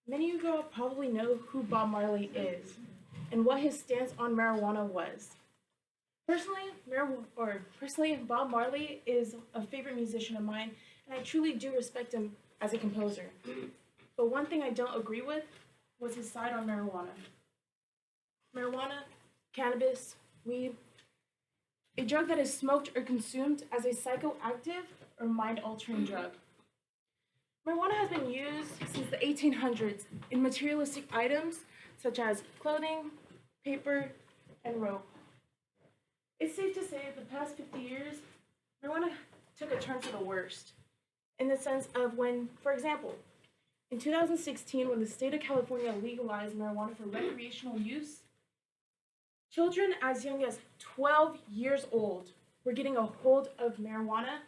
Many of you all probably know who Bob Marley is and what his stance on marijuana was. Personally, Bob Marley is a favorite musician of mine, and I truly do respect him as a composer. But one thing I don't agree with was his side on marijuana. Marijuana, cannabis, weed, a drug that is smoked or consumed as a psychoactive or mind-altering drug. Marijuana has been used since the 1800s in materialistic items such as clothing, paper, and rope. It's safe to say the past 50 years, marijuana took a turn for the worst in the sense of when, for example, in 2016, when the state of California legalized marijuana for recreational use, children as young as 12 years old were getting a hold of marijuana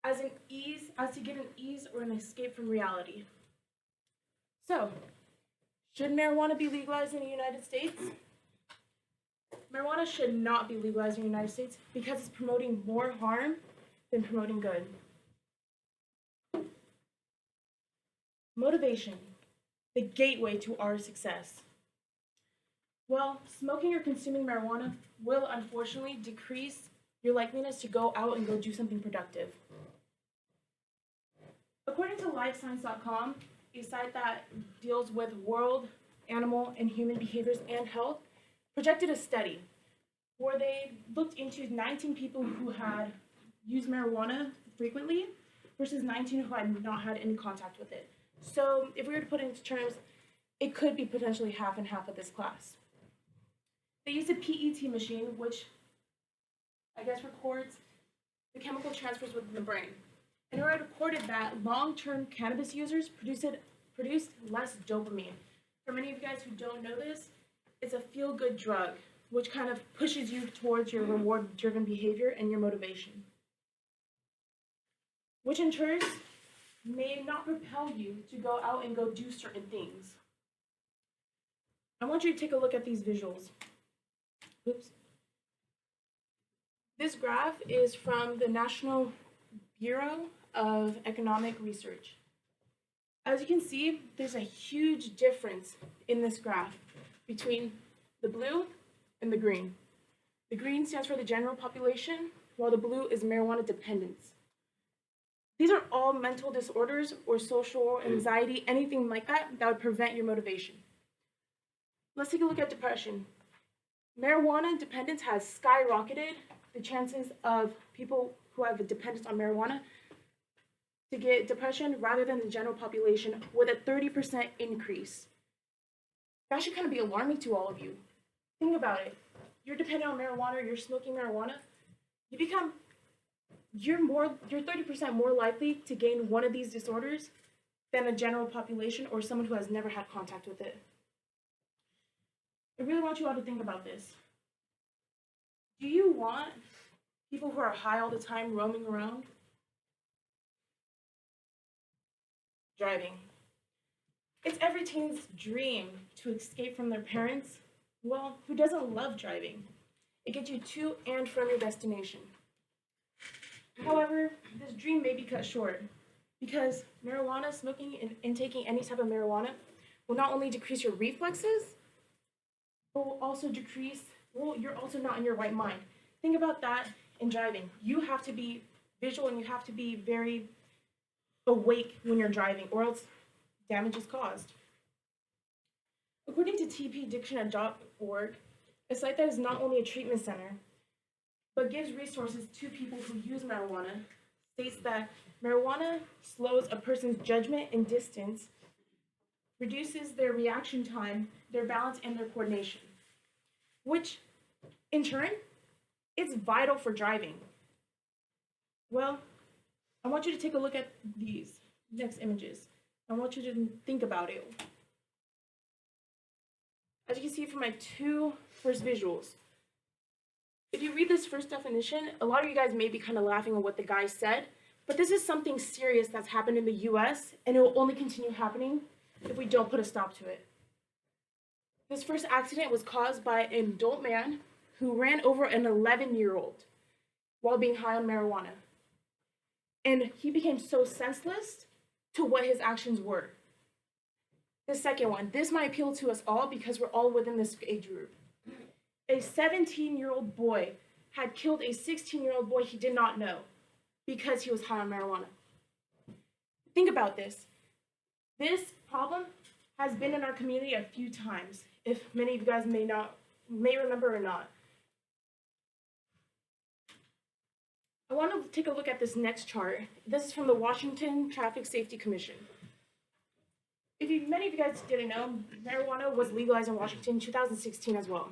as to get an ease or an escape from reality. So, should marijuana be legalized in the United States? Marijuana should not be legalized in the United States because it's promoting more harm than promoting good. Motivation, the gateway to our success. Well, smoking or consuming marijuana will unfortunately decrease your likeliness to go out and go do something productive. According to LifeScience.com, a site that deals with world, animal, and human behaviors and health, projected a study where they looked into 19 people who had used marijuana frequently versus 19 who had not had any contact with it. So if we were to put it into terms, it could be potentially half and half of this class. They used a PET machine, which I guess records the chemical transfers within the brain. And it reported that long-term cannabis users produced less dopamine. For many of you guys who don't know this, it's a feel-good drug, which kind of pushes you towards your reward-driven behavior and your motivation, which in turn may not propel you to go out and go do certain things. I want you to take a look at these visuals. Oops. This graph is from the National Bureau of Economic Research. As you can see, there's a huge difference in this graph between the blue and the green. The green stands for the general population, while the blue is marijuana dependence. These are all mental disorders or social anxiety, anything like that would prevent your motivation. Let's take a look at depression. Marijuana dependence has skyrocketed the chances of people who have a dependence on marijuana to get depression rather than the general population with a 30% increase. That should kind of be alarming to all of you. Think about it. You're dependent on marijuana, you're smoking marijuana, you're 30% more likely to gain one of these disorders than a general population or someone who has never had contact with it. I really want you all to think about this. Do you want people who are high all the time roaming around? Driving. It's every teen's dream to escape from their parents. Well, who doesn't love driving? It gets you to and from your destination. However, this dream may be cut short because marijuana, smoking, and intaking any type of marijuana will not only decrease your reflexes, but will also you're also not in your right mind. Think about that in driving. You have to be visual and you have to be very awake when you're driving, or else damage is caused. According to tpdictionary.org, a site that is not only a treatment center, but gives resources to people who use marijuana, states that marijuana slows a person's judgment and distance, reduces their reaction time, their balance, and their coordination, which, in turn, is vital for driving. Well, I want you to take a look at these next images. I want you to think about it. As you can see from my two first visuals, If you read this first definition, a lot of you guys may be kind of laughing at what the guy said, but this is something serious that's happened in the US, and it will only continue happening if we don't put a stop to it. This first accident was caused by an adult man who ran over an 11-year-old while being high on marijuana. And he became so senseless to what his actions were. The second one, this might appeal to us all because we're all within this age group. A 17-year-old boy had killed a 16-year-old boy he did not know because he was high on marijuana. Think about this. This problem has been in our community a few times, if many of you guys may remember or not. I want to take a look at this next chart. This is from the Washington Traffic Safety Commission. Many of you guys didn't know, marijuana was legalized in Washington in 2016 as well.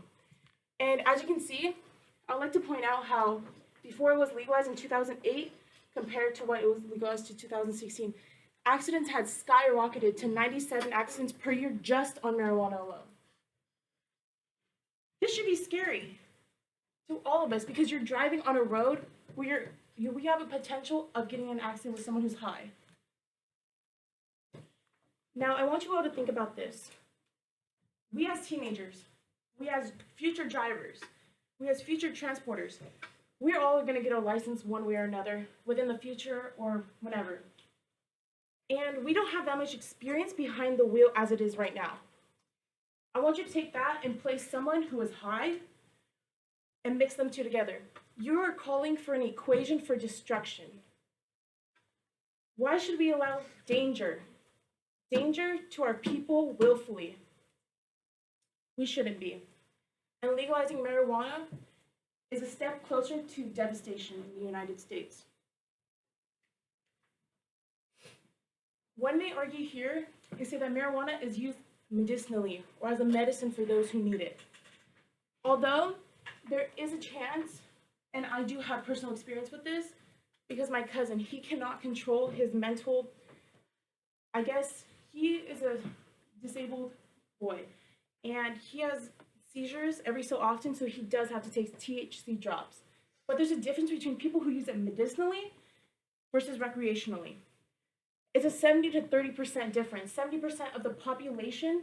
And as you can see, I'd like to point out how before it was legalized in 2008 compared to what it was legalized to 2016, accidents had skyrocketed to 97 accidents per year just on marijuana alone. This should be scary to all of us because you're driving on a road where we have a potential of getting in an accident with someone who's high. Now, I want you all to think about this. We as teenagers, we as future drivers, we as future transporters, we're all going to get a license one way or another within the future or whenever. And we don't have that much experience behind the wheel as it is right now. I want you to take that and place someone who is high and mix them two together. You are calling for an equation for destruction. Why should we allow danger? Danger to our people willfully. We shouldn't be. And legalizing marijuana is a step closer to devastation in the United States. One may argue here and say that marijuana is used medicinally or as a medicine for those who need it. Although there is a chance, and I do have personal experience with this, because my cousin, he cannot control his mental, he is a disabled boy, and he has seizures every so often, so he does have to take THC drops. But there's a difference between people who use it medicinally versus recreationally. It's a 70 to 30% difference. 70% of the population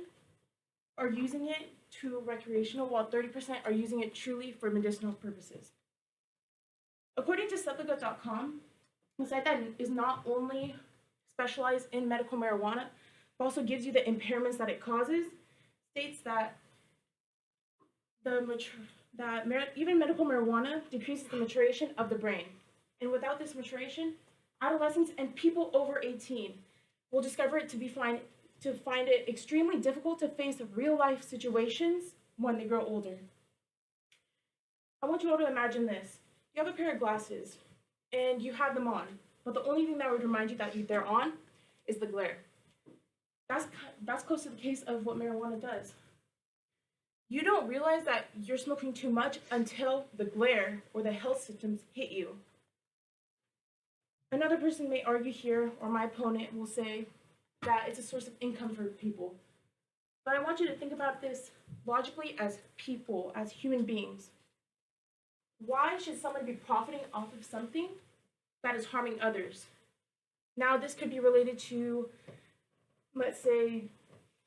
are using it to recreational, while 30% are using it truly for medicinal purposes. According to Setliga.com, a site that is not only specialized in medical marijuana, but also gives you the impairments that it causes, states that even medical marijuana decreases the maturation of the brain. And without this maturation, adolescents and people over 18 will discover it to find it extremely difficult to face real-life situations when they grow older. I want you all to imagine this. You have a pair of glasses, and you have them on, but the only thing that would remind you that they're on is the glare. That's close to the case of what marijuana does. You don't realize that you're smoking too much until the glare or the health symptoms hit you. Another person may argue here, or my opponent will say that it's a source of income for people. But I want you to think about this logically as people, as human beings. Why should someone be profiting off of something that is harming others? Now, this could be related to, let's say,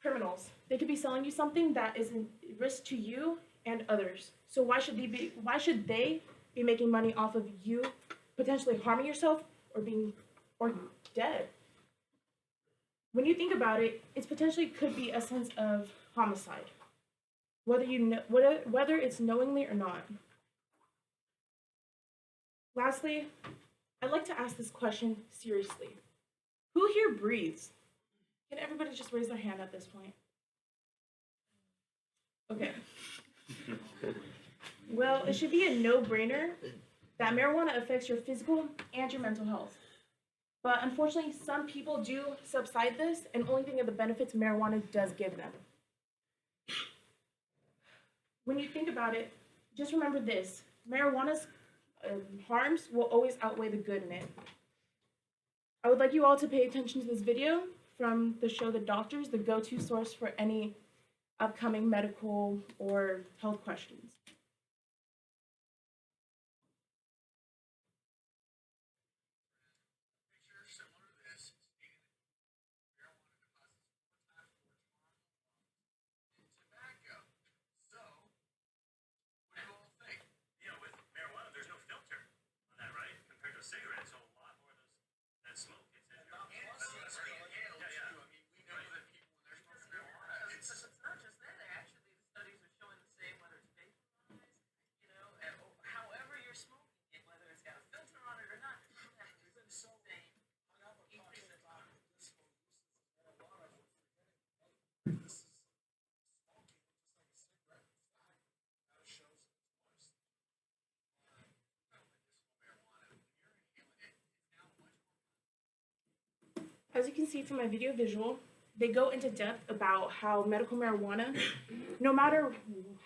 criminals. They could be selling you something that is a risk to you and others. So why should they be making money off of you potentially harming yourself or dead? When you think about it, it potentially could be a sense of homicide, whether it's knowingly or not. Lastly, I'd like to ask this question seriously. Who here breathes? Can everybody just raise their hand at this point? Okay. Well, it should be a no-brainer that marijuana affects your physical and your mental health. But unfortunately, some people do subside this and only think of the benefits marijuana does give them. When you think about it, just remember this. Marijuana's harms will always outweigh the good in it. I would like you all to pay attention to this video from the show The Doctors, the go-to source for any upcoming medical or health questions. As you can see from my video visual, they go into depth about how medical marijuana, no matter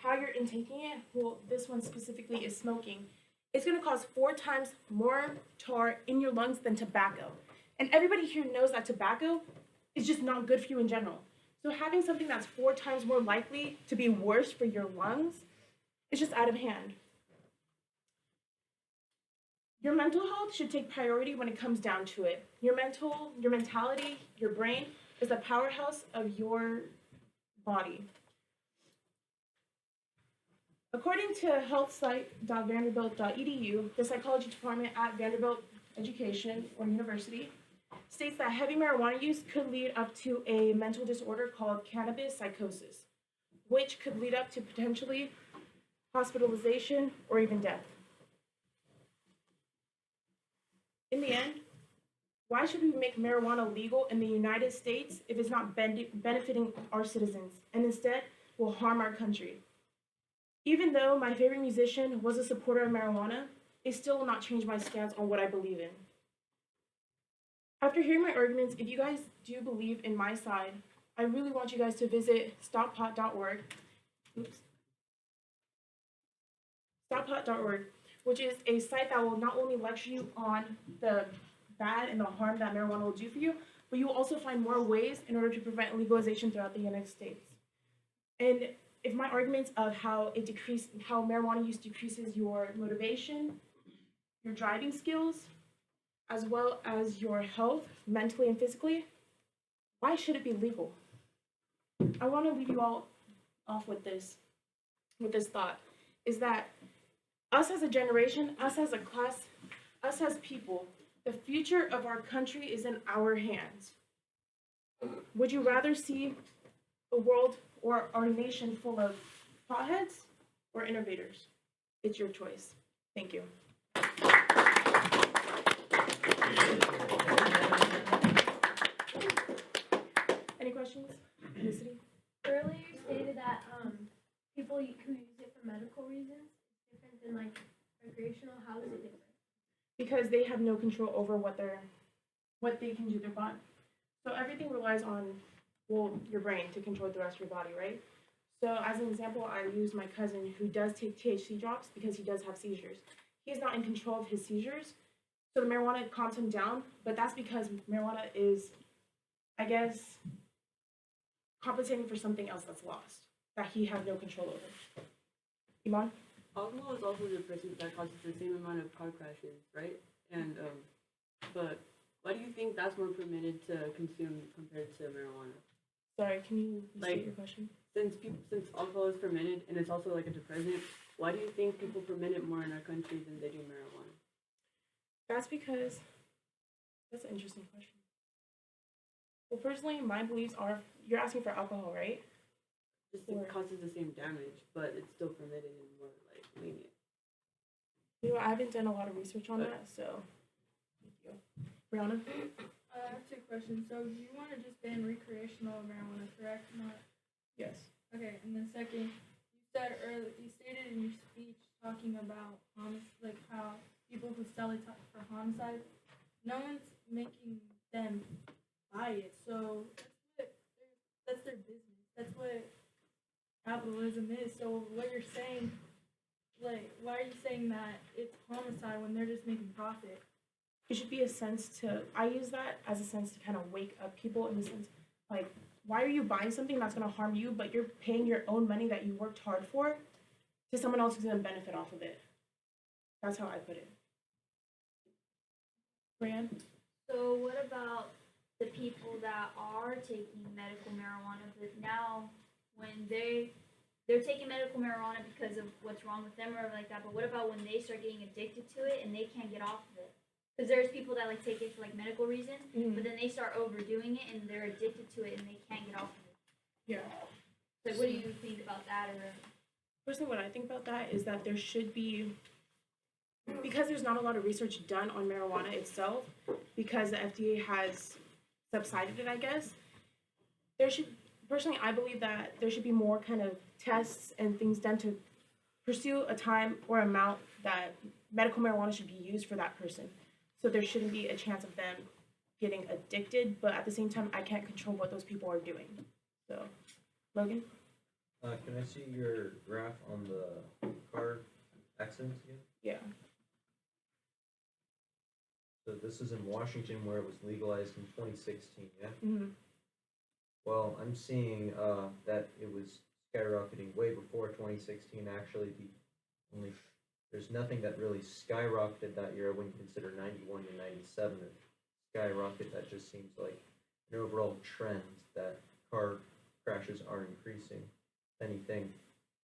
how you're intaking it, well, this one specifically is smoking, it's going to cause 4 times more tar in your lungs than tobacco. And everybody here knows that tobacco is just not good for you in general. So having something that's 4 times more likely to be worse for your lungs is just out of hand. Your mental health should take priority when it comes down to it. Your mentality, your brain is the powerhouse of your body. According to healthsite.vanderbilt.edu, the psychology department at Vanderbilt Education or University states that heavy marijuana use could lead up to a mental disorder called cannabis psychosis, which could lead up to potentially hospitalization or even death. In the end, why should we make marijuana legal in the United States if it's not benefiting our citizens and instead will harm our country? Even though my favorite musician was a supporter of marijuana, it still will not change my stance on what I believe in. After hearing my arguments, if you guys do believe in my side, I really want you guys to visit stoppot.org. Stoppot.org, which is a site that will not only lecture you on the bad and the harm that marijuana will do for you, but you will also find more ways in order to prevent legalization throughout the United States. And if my arguments of how marijuana use decreases your motivation, your driving skills, as well as your health, mentally and physically, why should it be legal? I want to leave you all off with this thought, is that us as a generation, us as a class, us as people, the future of our country is in our hands. Would you rather see a world or our nation full of potheads or innovators? It's your choice. Thank you. Any questions? Felicity? Earlier you stated that people who use it for medical reasons is different than like recreational. How is it different? Because they have no control over what they can do to their body. So everything relies on, well, your brain to control the rest of your body, right? So as an example, I use my cousin who does take THC drops because he does have seizures. He is not in control of his seizures, so the marijuana calms him down, but that's because marijuana is, I guess, compensating for something else that's lost, that he has no control over. Iman? Alcohol is also depressant that causes the same amount of car crashes, right? And but why do you think that's more permitted to consume compared to marijuana? Sorry, can you restate Like, your question? Since alcohol is permitted and it's also like a depressant, why do you think people permit it more in our country than they do marijuana? That's because, that's an interesting question. Well, personally, my beliefs are, you're asking for alcohol, right? Just it causes the same damage, but it's still permitted and more like lenient. You know, I haven't done a lot of research on that, so thank you. Brianna? I have 2 questions. So you want to just ban recreational marijuana, correct? Not Yes. okay. And then second, you stated in your speech talking about like how people who sell it for homicide, no one's making them buy it. So that's their business. That's what capitalism is. So what you're saying, like, why are you saying that it's homicide when they're just making profit? It should be a sense to, I use that as a sense to kind of wake up people in the sense, like, why are you buying something that's going to harm you, but you're paying your own money that you worked hard for to someone else who's going to benefit off of it? That's how I put it. Brianne? So what about the people that are taking medical marijuana, but now when they're taking medical marijuana because of what's wrong with them or like that, but what about when they start getting addicted to it and they can't get off of it? Because there's people that like take it for like medical reasons, Mm. but then they start overdoing it and they're addicted to it and they can't get off of it. Yeah. Like, what do you think about that? Or Personally, what I think about that is that there should be, because there's not a lot of research done on marijuana itself, because the FDA has subsided it, I guess, there should, personally, I believe that there should be more kind of tests and things done to pursue a time or amount that medical marijuana should be used for that person. So there shouldn't be a chance of them getting addicted, but at the same time, I can't control what those people are doing. So, Logan? Can I see your graph on the car accidents again? Yeah. So this is in Washington where it was legalized in 2016, yeah? Mm-hmm. Well, I'm seeing that it was skyrocketing way before 2016. Actually, there's nothing that really skyrocketed that year. I wouldn't consider 91 to 97 a skyrocket. That just seems like an overall trend that car crashes are increasing. If anything,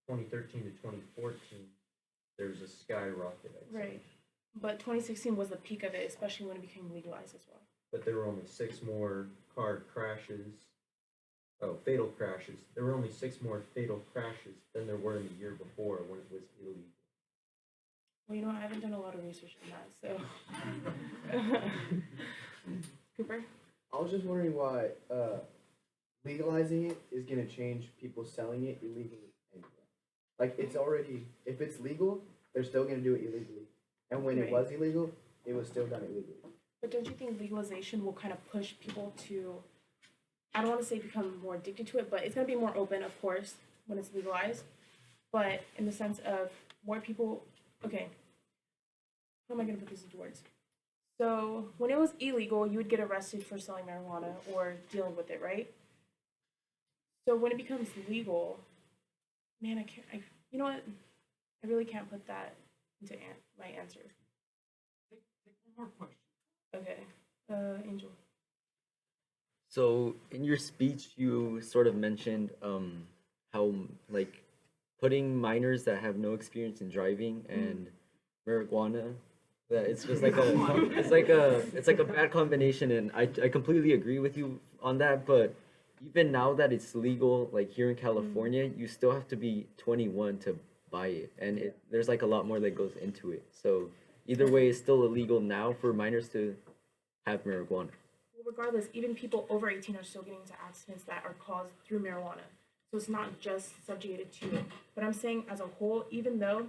2013 to 2014, there was a skyrocket, I'd say. Right. But 2016 was the peak of it, especially when it became legalized as well. But there were only 6 more car crashes. Oh, fatal crashes. There were only 6 more fatal crashes than there were in the year before when it was illegal. Well, you know, I haven't done a lot of research on that, so. Cooper? I was just wondering why legalizing it is gonna change people selling it illegally anyway. Like it's already, if it's legal, they're still gonna do it illegally. And when Right. it was illegal, it was still done illegally. But don't you think legalization will kind of push people to, I don't want to say become more addicted to it, but it's going to be more open, of course, when it's legalized. But in the sense of more people, okay, how am I going to put this into words? So when it was illegal, you would get arrested for selling marijuana or dealing with it, right? So when it becomes legal, man, you know what? I really can't put that into my answer. Take one more question. Okay, Angel. So in your speech, you sort of mentioned how like putting minors that have no experience in driving and marijuana, that it's just like it's like a bad combination, and I completely agree with you on that. But even now that it's legal, like here in California, you still have to be 21 to buy it, and there's like a lot more that goes into it. So either way, it's still illegal now for minors to have marijuana. Well, regardless, even people over 18 are still getting into accidents that are caused through marijuana. So it's not just subjugated to it. But I'm saying as a whole, even though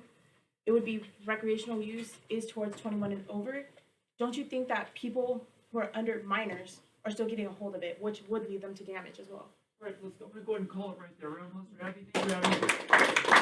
it would be recreational use is towards 21 and over, don't you think that people who are under minors are still getting a hold of it, which would lead them to damage as well? All right, I'm gonna go ahead and call it right there. Round of applause for Abby. Thank you, Abby.